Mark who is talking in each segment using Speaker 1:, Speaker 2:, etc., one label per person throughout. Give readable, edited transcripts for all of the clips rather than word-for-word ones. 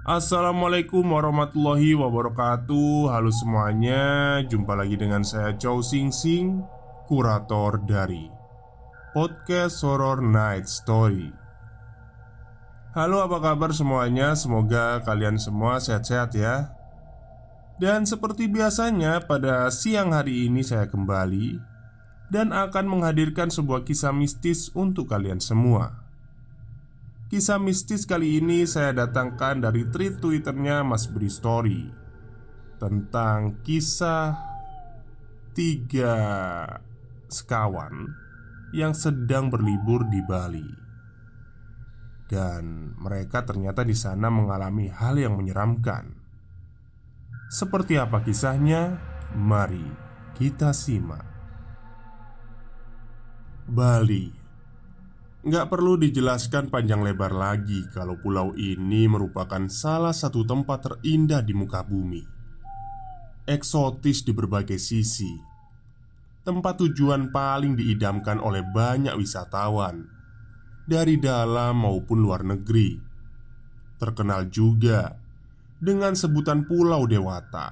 Speaker 1: Assalamualaikum warahmatullahi wabarakatuh. Halo semuanya, jumpa lagi dengan saya Chow Sing Sing, kurator dari Podcast Horror Night Story. Halo, apa kabar semuanya? Semoga kalian semua sehat-sehat ya. Dan seperti biasanya pada siang hari ini saya kembali dan akan menghadirkan sebuah kisah mistis untuk kalian semua. Kisah mistis kali ini saya datangkan dari tweet Twitternya Mas Bri Story tentang kisah tiga sekawan yang sedang berlibur di Bali. Dan mereka ternyata di sana mengalami hal yang menyeramkan. Seperti apa kisahnya? Mari kita simak. Bali. Nggak perlu dijelaskan panjang lebar lagi kalau pulau ini merupakan salah satu tempat terindah di muka bumi. Eksotis di berbagai sisi. Tempat tujuan paling diidamkan oleh banyak wisatawan dari dalam maupun luar negeri. Terkenal juga dengan sebutan Pulau Dewata,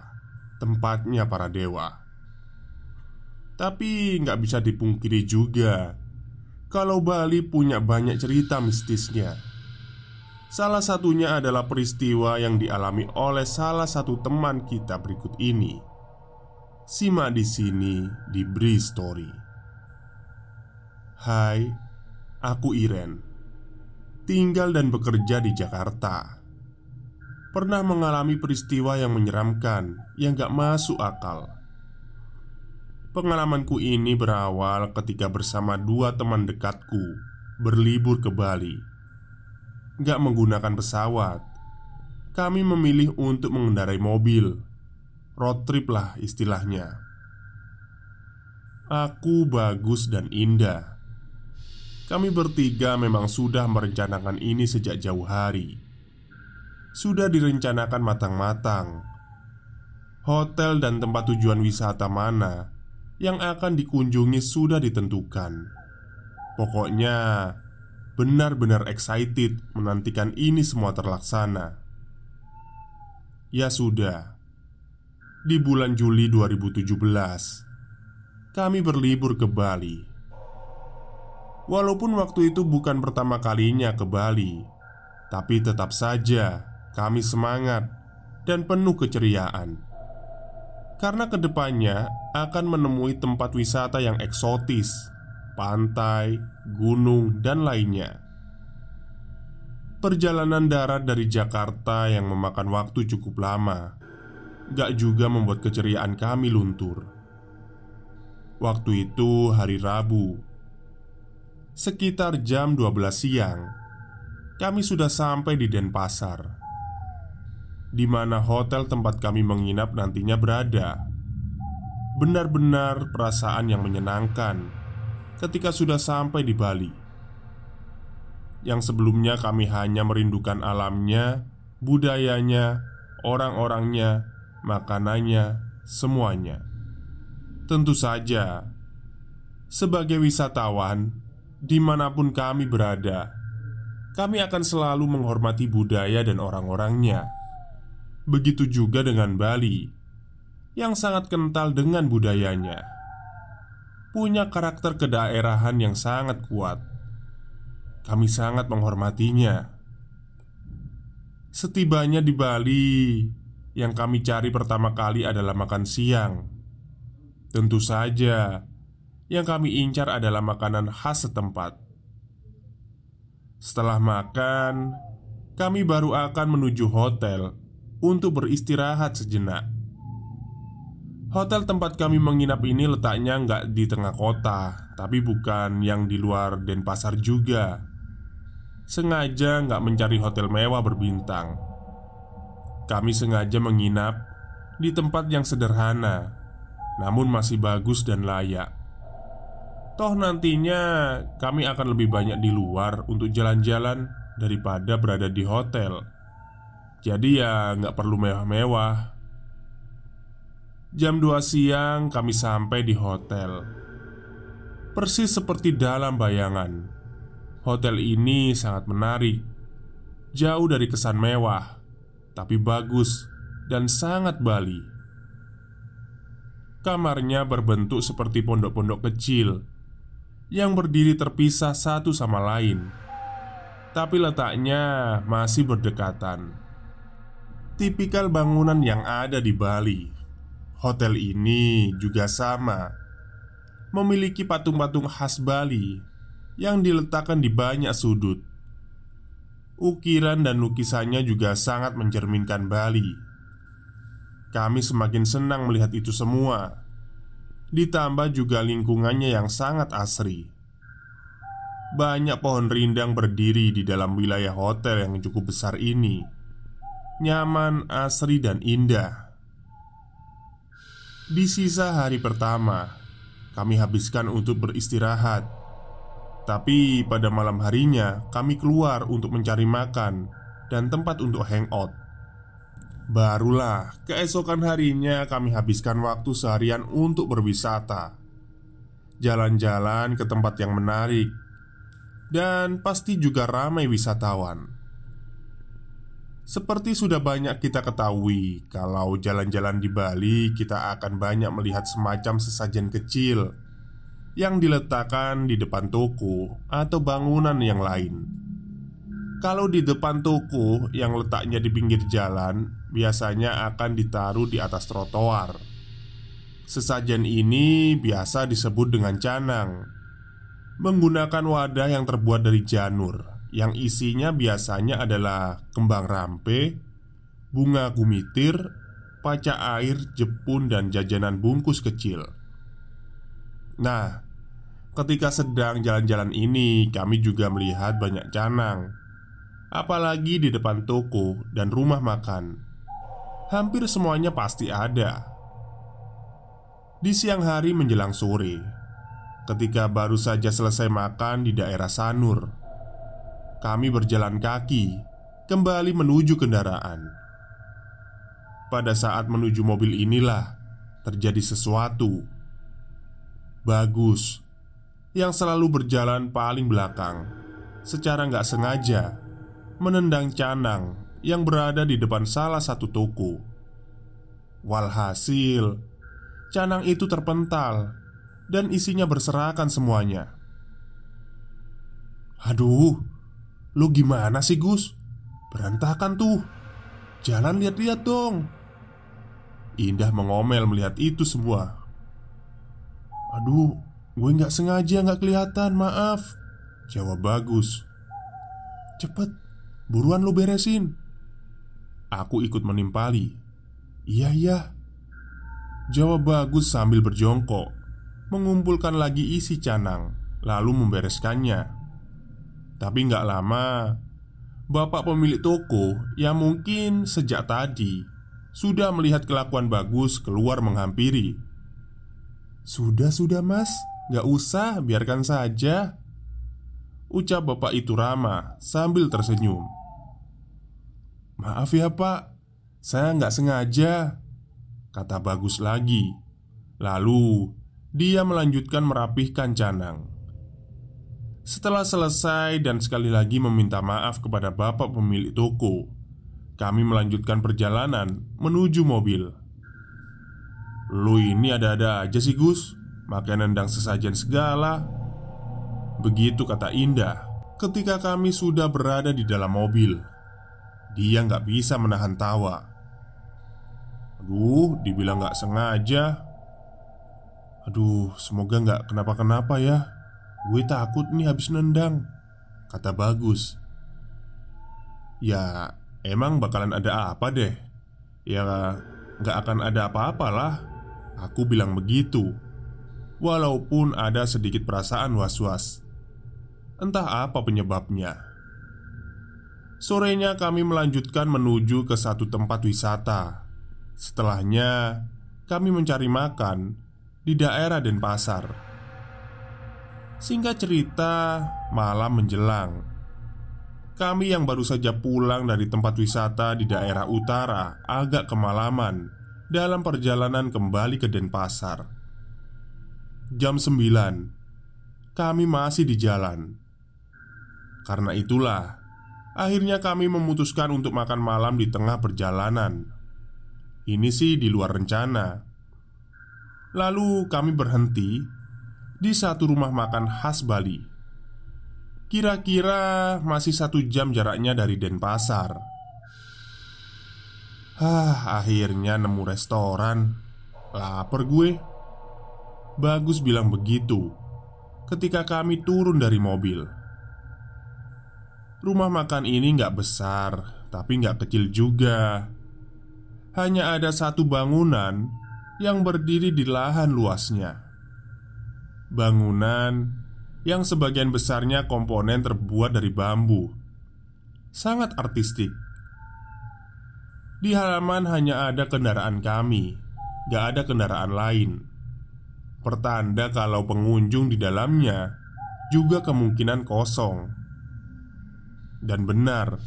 Speaker 1: tempatnya para dewa. Tapi nggak bisa dipungkiri juga kalau Bali punya banyak cerita mistisnya. Salah satunya adalah peristiwa yang dialami oleh salah satu teman kita berikut ini. Simak di sini di Bri Story. Hai, aku Iren. Tinggal dan bekerja di Jakarta. Pernah mengalami peristiwa yang menyeramkan yang gak masuk akal. Pengalamanku ini berawal ketika bersama dua teman dekatku berlibur ke Bali. Gak menggunakan pesawat. Kami memilih untuk mengendarai mobil. Road trip lah istilahnya. Aku, Bagus, dan Indah. Kami bertiga memang sudah merencanakan ini sejak jauh hari. Sudah direncanakan matang-matang. Hotel dan tempat tujuan wisata mana yang akan dikunjungi sudah ditentukan. Pokoknya benar-benar excited menantikan ini semua terlaksana. Ya sudah. Di bulan Juli 2017 kami berlibur ke Bali. Walaupun waktu itu bukan pertama kalinya ke Bali, tapi tetap saja kami semangat dan penuh keceriaan. Karena kedepannya akan menemui tempat wisata yang eksotis, pantai, gunung, dan lainnya. Perjalanan darat dari Jakarta yang memakan waktu cukup lama gak juga membuat keceriaan kami luntur. Waktu itu hari Rabu. Sekitar jam 12 siang kami sudah sampai di Denpasar, di mana hotel tempat kami menginap nantinya berada. Benar-benar perasaan yang menyenangkan ketika sudah sampai di Bali. Yang sebelumnya kami hanya merindukan alamnya, budayanya, orang-orangnya, makanannya, semuanya. Tentu saja, sebagai wisatawan, dimanapun kami berada, kami akan selalu menghormati budaya dan orang-orangnya. Begitu juga dengan Bali, yang sangat kental dengan budayanya. Punya karakter kedaerahan yang sangat kuat. Kami sangat menghormatinya. Setibanya di Bali, yang kami cari pertama kali adalah makan siang. Tentu saja, yang kami incar adalah makanan khas setempat. Setelah makan, kami baru akan menuju hotel untuk beristirahat sejenak. Hotel tempat kami menginap ini letaknya nggak di tengah kota, tapi bukan yang di luar Denpasar juga. Sengaja nggak mencari hotel mewah berbintang. Kami sengaja menginap di tempat yang sederhana, namun masih bagus dan layak. Toh nantinya kami akan lebih banyak di luar untuk jalan-jalan daripada berada di hotel. Jadi ya nggak perlu mewah-mewah. Jam 2 siang kami sampai di hotel. Persis seperti dalam bayangan. Hotel ini sangat menarik. Jauh dari kesan mewah. tapi bagus dan sangat Bali. Kamarnya berbentuk seperti pondok-pondok kecil yang berdiri terpisah satu sama lain, tapi letaknya masih berdekatan. Tipikal bangunan yang ada di Bali. Hotel ini juga sama, memiliki patung-patung khas Bali yang diletakkan di banyak sudut. Ukiran dan lukisannya juga sangat mencerminkan Bali. Kami semakin senang melihat itu semua. Ditambah juga lingkungannya yang sangat asri. Banyak pohon rindang berdiri di dalam wilayah hotel yang cukup besar ini. Nyaman, asri, dan indah. Di sisa hari pertama, kami habiskan untuk beristirahat. Tapi pada malam harinya kami keluar untuk mencari makan dan tempat untuk hangout. Barulah keesokan harinya kami habiskan waktu seharian untuk berwisata, jalan-jalan ke tempat yang menarik, dan pasti juga ramai wisatawan. Seperti sudah banyak kita ketahui, kalau jalan-jalan di Bali kita akan banyak melihat semacam sesajen kecil yang diletakkan di depan toko atau bangunan yang lain. Kalau di depan toko yang letaknya di pinggir jalan, biasanya akan ditaruh di atas trotoar. Sesajen ini biasa disebut dengan canang, menggunakan wadah yang terbuat dari janur, yang isinya biasanya adalah kembang rampe, bunga kumitir, paca air, jepun, dan jajanan bungkus kecil. Nah, ketika sedang jalan-jalan ini, kami juga melihat banyak canang, apalagi di depan toko dan rumah makan. Hampir semuanya pasti ada. Di siang hari menjelang sore, ketika baru saja selesai makan di daerah Sanur, kami berjalan kaki kembali menuju kendaraan. Pada saat menuju mobil inilah terjadi sesuatu. Bagus, yang selalu berjalan paling belakang, secara nggak sengaja menendang canang yang berada di depan salah satu toko. Walhasil, canang itu terpental dan isinya berserakan semuanya. "Aduh, lu gimana sih Gus? Berantakan tuh. Jalan lihat-lihat dong." Indah mengomel melihat itu semua. "Aduh, gue nggak sengaja, nggak kelihatan, maaf," jawab Bagus. "Cepet, buruan lu beresin." Aku ikut menimpali. "Iya, iya," jawab Bagus sambil berjongkok, mengumpulkan lagi isi canang, lalu membereskannya. Tapi nggak lama, bapak pemilik toko yang mungkin sejak tadi sudah melihat kelakuan Bagus keluar menghampiri. Sudah mas, nggak usah, biarkan saja," ucap bapak itu ramah sambil tersenyum. "Maaf ya pak, saya nggak sengaja," kata Bagus lagi. Lalu dia melanjutkan merapihkan canang. Setelah selesai dan sekali lagi meminta maaf kepada bapak pemilik toko, kami melanjutkan perjalanan menuju mobil. "Lu ini ada-ada aja sih Gus, makan nendang sesajen segala," begitu kata Indah ketika kami sudah berada di dalam mobil. Dia nggak bisa menahan tawa. "Aduh, dibilang nggak sengaja. Aduh, semoga nggak kenapa-kenapa ya. Gue takut nih habis nendang," kata Bagus. "Ya, emang bakalan ada apa deh? Ya, nggak akan ada apa-apalah," aku bilang begitu. Walaupun ada sedikit perasaan was-was. Entah apa penyebabnya. Sorenya kami melanjutkan menuju ke satu tempat wisata. Setelahnya, kami mencari makan di daerah Denpasar. Singkat cerita, malam menjelang. Kami yang baru saja pulang dari tempat wisata di daerah utara agak kemalaman dalam perjalanan kembali ke Denpasar. Jam 9, kami masih di jalan. Karena itulah, Akhirnya kami memutuskan untuk makan malam di tengah perjalanan. Ini sih di luar rencana. Lalu kami berhenti di satu rumah makan khas Bali. Kira-kira masih 1 jam jaraknya dari Denpasar. Akhirnya nemu restoran. Lapar gue. Bagus bilang begitu ketika kami turun dari mobil. Rumah makan ini nggak besar, tapi nggak kecil juga. Hanya ada satu bangunan yang berdiri di lahan luasnya. Bangunan yang sebagian besarnya komponen terbuat dari bambu. Sangat artistik. Di halaman hanya ada kendaraan kami, gak ada kendaraan lain. Pertanda kalau pengunjung di dalamnya juga kemungkinan kosong. Dan benar,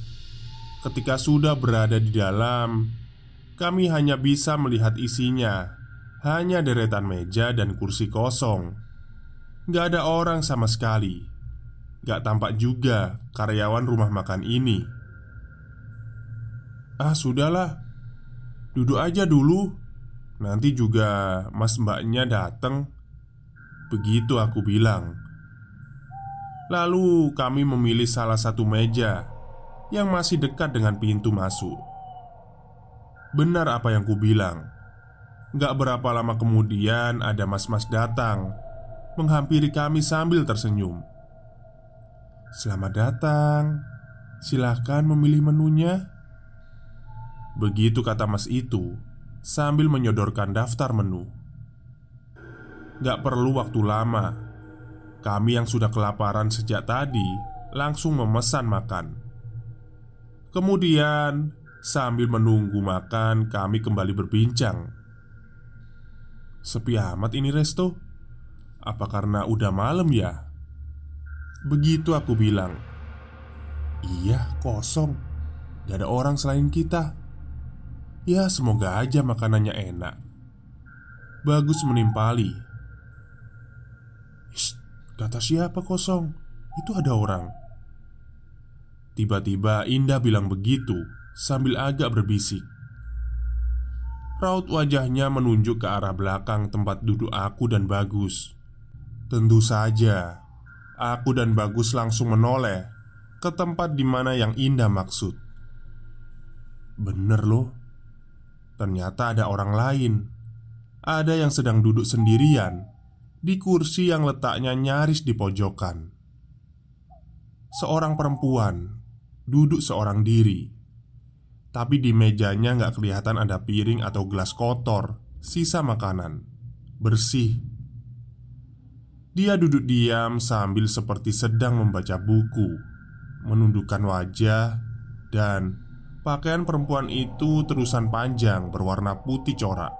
Speaker 1: ketika sudah berada di dalam, kami hanya bisa melihat isinya. Hanya deretan meja dan kursi kosong. Gak ada orang sama sekali. Gak tampak juga karyawan rumah makan ini. Sudahlah, duduk aja dulu. Nanti juga mas mbaknya dateng. Begitu aku bilang. Lalu kami memilih salah satu meja yang masih dekat dengan pintu masuk. Benar apa yang kubilang. Gak berapa lama kemudian ada mas-mas datang menghampiri kami sambil tersenyum. "Selamat datang, silahkan memilih menunya." Begitu kata mas itu sambil menyodorkan daftar menu. Gak perlu waktu lama. Kami yang sudah kelaparan sejak tadi langsung memesan makan. Kemudian sambil menunggu makan kami kembali berbincang. "Sepi amat ini resto. Apa karena udah malam ya?" Begitu aku bilang. "Iya, kosong. Gak ada orang selain kita. Ya semoga aja makanannya enak." Bagus menimpali. "Kata siapa kosong? Itu ada orang." Tiba-tiba Indah bilang begitu sambil agak berbisik. Raut wajahnya menunjuk ke arah belakang tempat duduk aku dan Bagus. Tentu saja aku dan Bagus langsung menoleh ke tempat di mana yang Indah maksud. Bener loh. Ternyata ada orang lain. Ada yang sedang duduk sendirian di kursi yang letaknya nyaris di pojokan. Seorang perempuan duduk seorang diri. Tapi di mejanya nggak kelihatan ada piring atau gelas kotor, sisa makanan. Bersih. Dia duduk diam sambil seperti sedang membaca buku, menundukkan wajah, dan pakaian perempuan itu terusan panjang berwarna putih corak.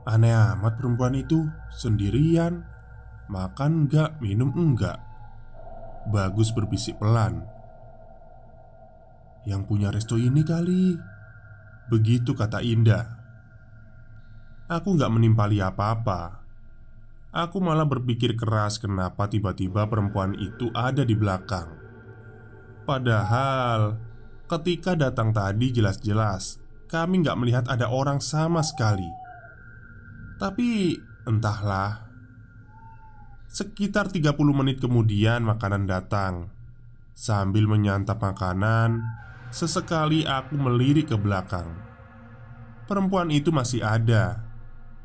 Speaker 1: Aneh amat perempuan itu, sendirian. Makan enggak, minum enggak. Bagus berbisik pelan. "Yang punya resto ini kali." Begitu kata Indah. Aku gak menimpali apa-apa. Aku malah berpikir keras kenapa tiba-tiba perempuan itu ada di belakang. Padahal ketika datang tadi jelas-jelas kami gak melihat ada orang sama sekali. Tapi entahlah. Sekitar 30 menit kemudian makanan datang. Sambil menyantap makanan, sesekali aku melirik ke belakang. Perempuan itu masih ada,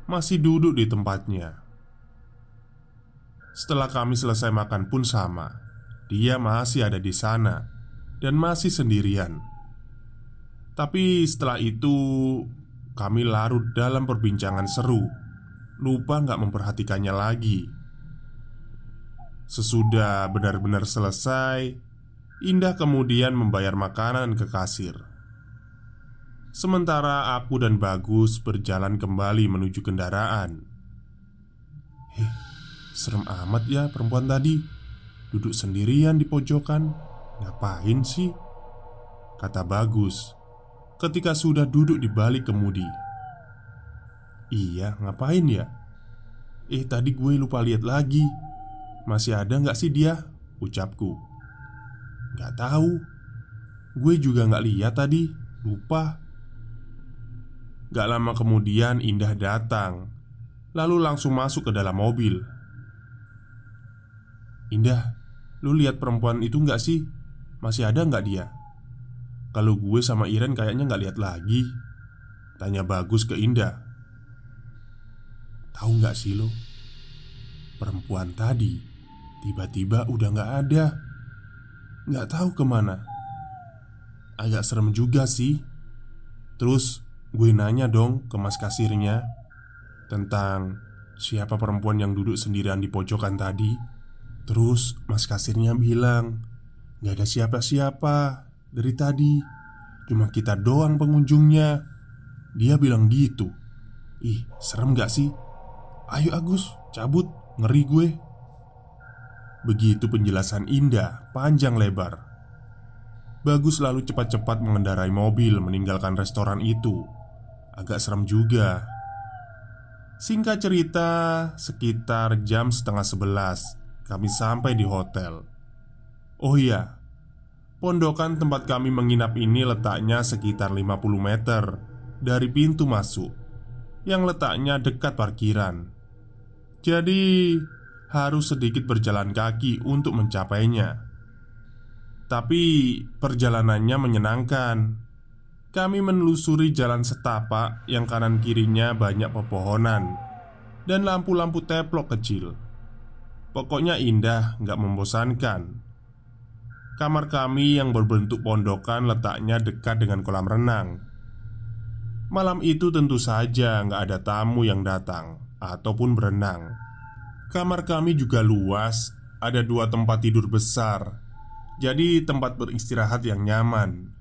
Speaker 1: masih duduk di tempatnya. Setelah kami selesai makan pun sama. Dia masih ada di sana dan masih sendirian. Tapi setelah itu kami larut dalam perbincangan seru. Lupa gak memperhatikannya lagi. Sesudah benar-benar selesai, Indah kemudian membayar makanan ke kasir. Sementara aku dan Bagus berjalan kembali menuju kendaraan. Serem amat ya perempuan tadi. Duduk sendirian di pojokan. Ngapain sih? Kata Bagus ketika sudah duduk di balik kemudi. Iya, ngapain ya? Tadi gue lupa lihat lagi. Masih ada gak sih dia? Ucapku. Gak tahu. Gue juga gak lihat tadi, lupa. Gak lama kemudian Indah datang, lalu langsung masuk ke dalam mobil. "Indah, lu lihat perempuan itu gak sih? Masih ada gak dia?" "Kalau gue sama Iren kayaknya gak lihat lagi," tanya Bagus ke Indah. "Tahu gak sih lo, perempuan tadi tiba-tiba udah gak ada. Gak tahu kemana. Agak serem juga sih." Terus gue nanya dong ke mas kasirnya tentang siapa perempuan yang duduk sendirian di pojokan tadi. Terus mas kasirnya bilang, "Gak ada siapa-siapa dari tadi, cuma kita doang pengunjungnya." Dia bilang gitu. Ih, serem gak sih? "Ayo Agus, cabut, ngeri gue." Begitu penjelasan Indah panjang lebar. Bagus lalu cepat-cepat mengendarai mobil meninggalkan restoran itu. Agak serem juga. Singkat cerita, sekitar jam setengah 11 kami sampai di hotel. Oh iya, pondokan tempat kami menginap ini letaknya sekitar 50 meter dari pintu masuk, yang letaknya dekat parkiran. Jadi harus sedikit berjalan kaki untuk mencapainya. Tapi perjalanannya menyenangkan. Kami menelusuri jalan setapak yang kanan kirinya banyak pepohonan dan lampu-lampu teplok kecil. Pokoknya indah, gak membosankan. Kamar kami yang berbentuk pondokan letaknya dekat dengan kolam renang. Malam itu tentu saja gak ada tamu yang datang ataupun berenang. Kamar kami juga luas, ada 2 tempat tidur besar. Jadi tempat beristirahat yang nyaman.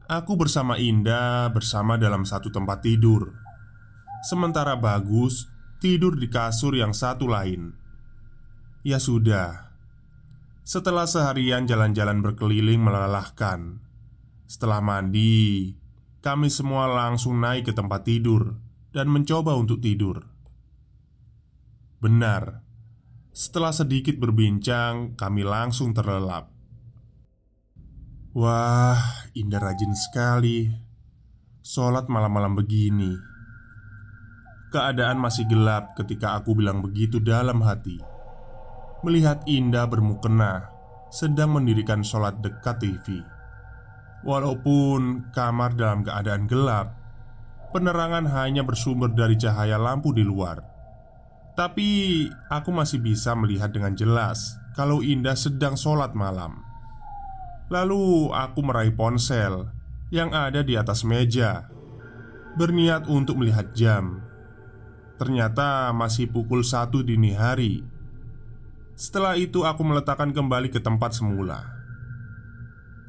Speaker 1: Aku bersama Indah bersama dalam satu tempat tidur, sementara Bagus tidur di kasur yang satu lain. Ya sudah, setelah seharian jalan-jalan berkeliling melelahkan, setelah mandi, kami semua langsung naik ke tempat tidur dan mencoba untuk tidur. Benar, setelah sedikit berbincang, kami langsung terlelap. Wah, Indah rajin sekali sholat malam-malam begini. Keadaan masih gelap ketika aku bilang begitu dalam hati, melihat Indah bermukena sedang mendirikan sholat dekat TV. Walaupun kamar dalam keadaan gelap, penerangan hanya bersumber dari cahaya lampu di luar, tapi aku masih bisa melihat dengan jelas kalau Indah sedang sholat malam. Lalu aku meraih ponsel yang ada di atas meja, berniat untuk melihat jam. Ternyata masih pukul 1 dini hari. Setelah itu aku meletakkan kembali ke tempat semula.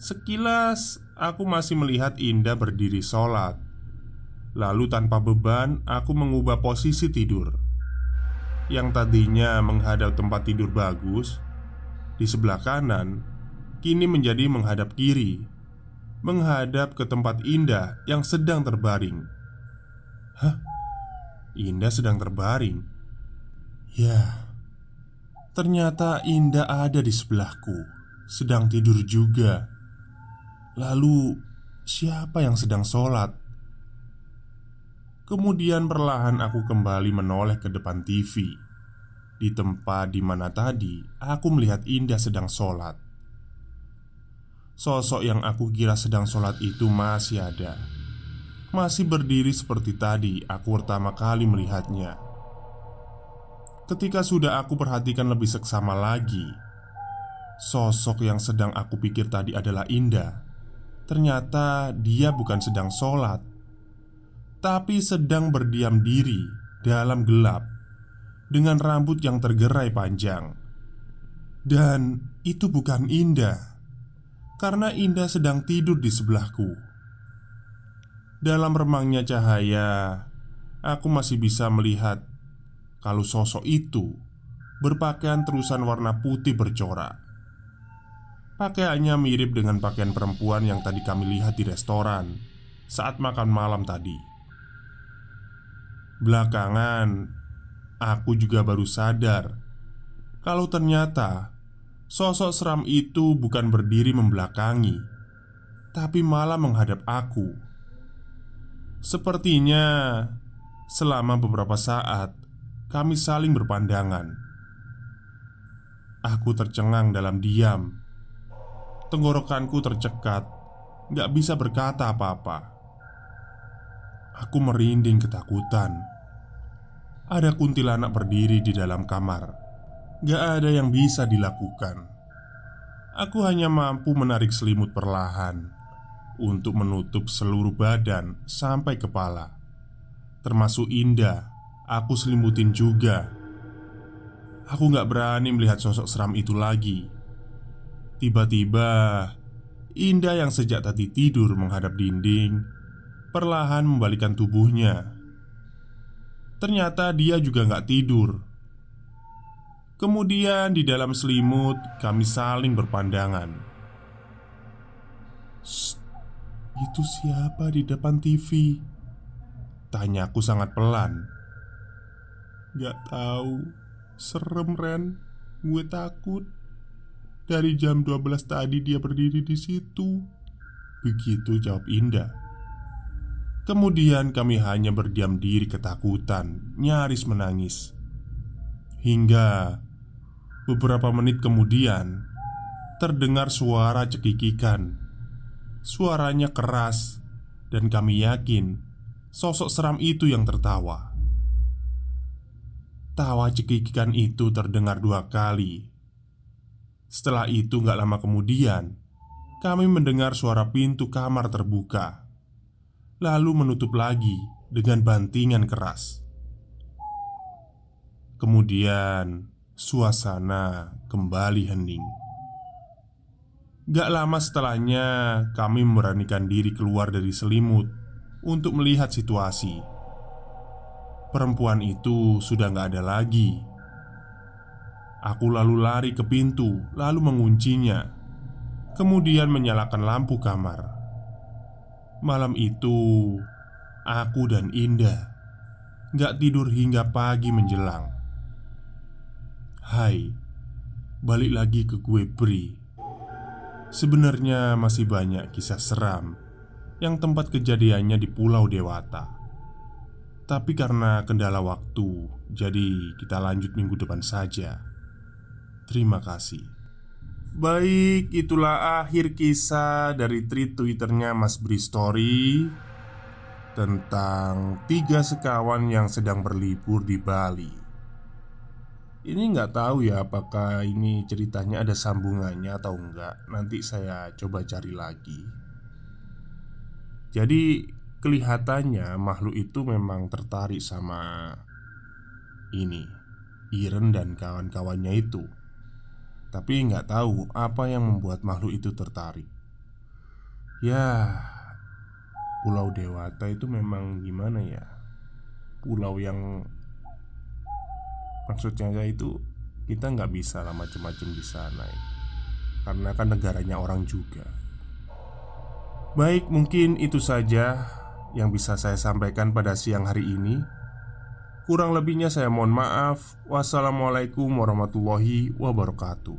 Speaker 1: Sekilas aku masih melihat Indah berdiri sholat. Lalu tanpa beban aku mengubah posisi tidur. Yang tadinya menghadap tempat tidur Bagus di sebelah kanan, kini menjadi menghadap kiri, menghadap ke tempat Indah yang sedang terbaring. Hah? Indah sedang terbaring? Ya, ternyata Indah ada di sebelahku, sedang tidur juga. Lalu, siapa yang sedang sholat? Kemudian perlahan aku kembali menoleh ke depan TV, di tempat di mana tadi aku melihat Indah sedang sholat. Sosok yang aku kira sedang sholat itu masih ada, masih berdiri seperti tadi aku pertama kali melihatnya. Ketika sudah aku perhatikan lebih seksama lagi, sosok yang sedang aku pikir tadi adalah Indah, ternyata dia bukan sedang sholat, tapi sedang berdiam diri dalam gelap dengan rambut yang tergerai panjang. Dan itu bukan Indah, karena Indah sedang tidur di sebelahku. Dalam remangnya cahaya, aku masih bisa melihat kalau sosok itu berpakaian terusan warna putih bercorak. Pakaiannya mirip dengan pakaian perempuan yang tadi kami lihat di restoran saat makan malam tadi. Belakangan, aku juga baru sadar kalau ternyata sosok seram itu bukan berdiri membelakangi, tapi malah menghadap aku. Sepertinya selama beberapa saat kami saling berpandangan. Aku tercengang dalam diam. Tenggorokanku tercekat, gak bisa berkata apa-apa. Aku merinding ketakutan. Ada kuntilanak berdiri di dalam kamar. Gak ada yang bisa dilakukan. Aku hanya mampu menarik selimut perlahan untuk menutup seluruh badan sampai kepala. Termasuk Indah, aku selimutin juga. Aku gak berani melihat sosok seram itu lagi. Tiba-tiba Indah yang sejak tadi tidur menghadap dinding perlahan membalikkan tubuhnya. Ternyata dia juga gak tidur. Kemudian di dalam selimut kami saling berpandangan. "Shh, itu siapa di depan TV?" tanyaku sangat pelan. "Gak tahu, serem Ren, gue takut. Dari jam 12 tadi dia berdiri di situ." Begitu jawab Indah. Kemudian kami hanya berdiam diri ketakutan, nyaris menangis. Hingga beberapa menit kemudian terdengar suara cekikikan. Suaranya keras dan kami yakin sosok seram itu yang tertawa. Tawa cekikikan itu terdengar 2 kali. Setelah itu gak lama kemudian kami mendengar suara pintu kamar terbuka, lalu menutup lagi dengan bantingan keras. Kemudian suasana kembali hening. Gak lama setelahnya kami memberanikan diri keluar dari selimut untuk melihat situasi. Perempuan itu sudah gak ada lagi. Aku lalu lari ke pintu, lalu menguncinya. Kemudian menyalakan lampu kamar. Malam itu aku dan Indah gak tidur hingga pagi menjelang. Hai, balik lagi ke gue Bri. Sebenarnya masih banyak kisah seram yang tempat kejadiannya di Pulau Dewata. Tapi karena kendala waktu, jadi kita lanjut minggu depan saja. Terima kasih. Baik, itulah akhir kisah dari tweet Twitternya Mas Bri Story tentang 3 sekawan yang sedang berlibur di Bali. Ini nggak tahu ya apakah ini ceritanya ada sambungannya atau enggak. Nanti saya coba cari lagi. Jadi kelihatannya makhluk itu memang tertarik sama ini, Iren dan kawan-kawannya itu. Tapi nggak tahu apa yang membuat makhluk itu tertarik. Ya, Pulau Dewata itu memang gimana ya, pulau yang maksudnya itu kita nggak bisa lah macem-macem di sana ya. Karena kan negaranya orang juga. Baik, mungkin itu saja yang bisa saya sampaikan pada siang hari ini. Kurang lebihnya saya mohon maaf. Wassalamualaikum warahmatullahi wabarakatuh.